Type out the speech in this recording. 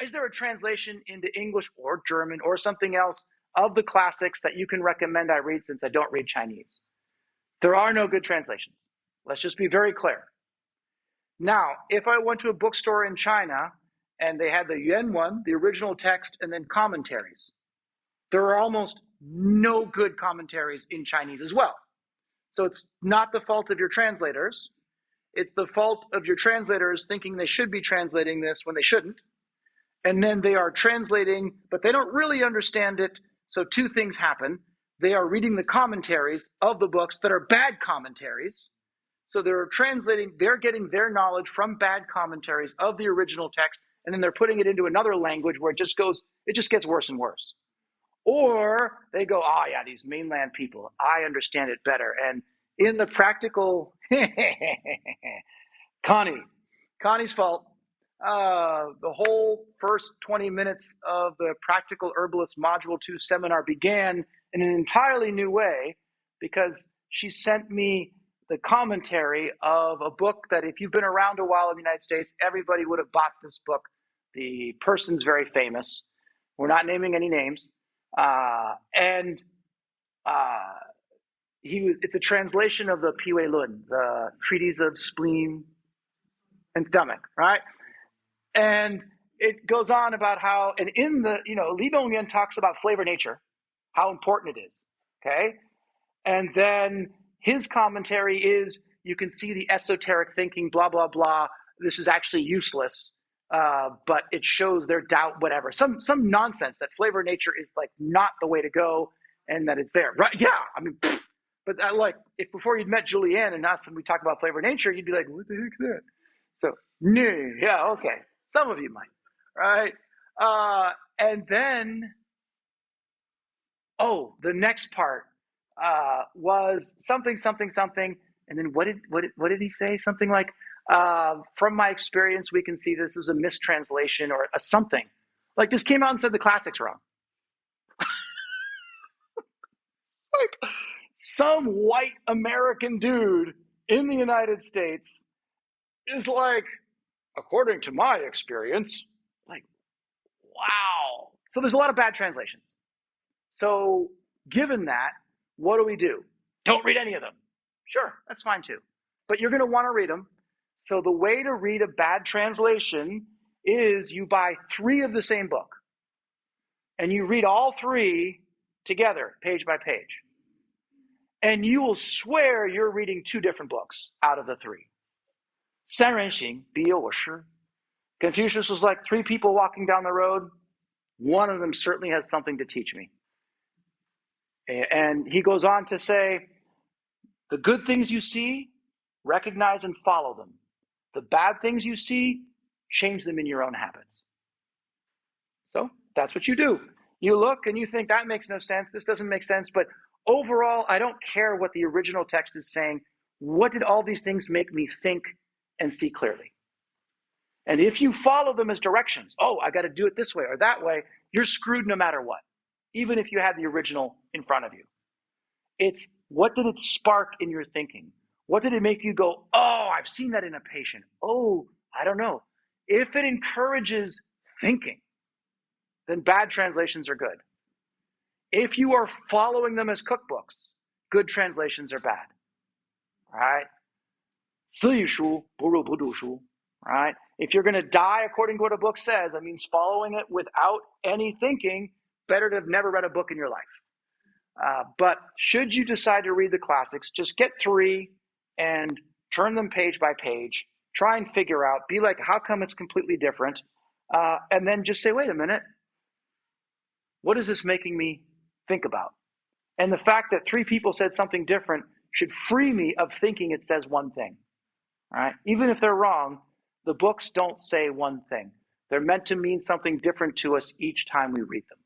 is there a translation into English or German or something else of the classics that you can recommend I read since I don't read Chinese? There are no good translations. Let's just be very clear. Now, if I went to a bookstore in China and they had the Yuan one, the original text, and then commentaries, there are almost no good commentaries in Chinese as well. So it's not the fault of your translators. It's the fault of your translators thinking they should be translating this when they shouldn't. And then they are translating, but they don't really understand it. So two things happen. They are reading the commentaries of the books that are bad commentaries. So they're translating, they're getting their knowledge from bad commentaries of the original text, and then they're putting it into another language where it just gets worse and worse. Or they go, oh yeah, these mainland people, I understand it better. And in the practical, Connie's fault. The whole first 20 minutes of the Practical Herbalist Module 2 seminar began in an entirely new way because she sent me the commentary of a book that if you've been around a while in the United States, everybody would have bought this book. The person's very famous. We're not naming any names. It's a translation of the Piwei Lun, the Treatise of Spleen and Stomach, right? And it goes on about how, and in the, Li Dongyuan talks about flavor nature, how important it is, okay? And then his commentary is, you can see the esoteric thinking, blah, blah, blah. This is actually useless, but it shows their doubt, whatever. Some nonsense that flavor nature is like not the way to go and that it's there, right? Yeah, I mean, but if before you'd met Julianne and us and we talk about flavor nature, you'd be like, what the heck's that? So, no, yeah, okay. Some of you might, right? And then, the next part was something, and then what did he say? Something like, from my experience, we can see this as a mistranslation or a something. Like, just came out and said the classics wrong. Like, some white American dude in the United States is like, according to my experience, like, wow. So there's a lot of bad translations. So given that, what do? Don't read any of them. Sure, that's fine too. But you're going to want to read them. So the way to read a bad translation is you buy 3 of the same book. And you read all 3 together, page by page. And you will swear you're reading 2 different books out of the 3. 三人行，必有我师. Confucius was like 3 people walking down the road. One of them certainly has something to teach me. And he goes on to say, the good things you see, recognize and follow them. The bad things you see, change them in your own habits. So that's what you do. You look and you think that makes no sense. This doesn't make sense. But overall, I don't care what the original text is saying. What did all these things make me think and see clearly? And if you follow them as directions, I got to do it this way or that way, you're screwed no matter what, even if you had the original in front of you. It's what did it spark in your thinking? What did it make you go, I've seen that in a patient. I don't know. If it encourages thinking, then bad translations are good. If you are following them as cookbooks, good translations are bad. Right? 私语书不如不读书. Right? If you're going to die according to what a book says, that means following it without any thinking, better to have never read a book in your life. But should you decide to read the classics, just get 3 and turn them page by page. Try and figure out, be like, how come it's completely different? And then just say, wait a minute. What is this making me think about? And the fact that 3 people said something different should free me of thinking it says one thing. All right? Even if they're wrong, the books don't say one thing. They're meant to mean something different to us each time we read them.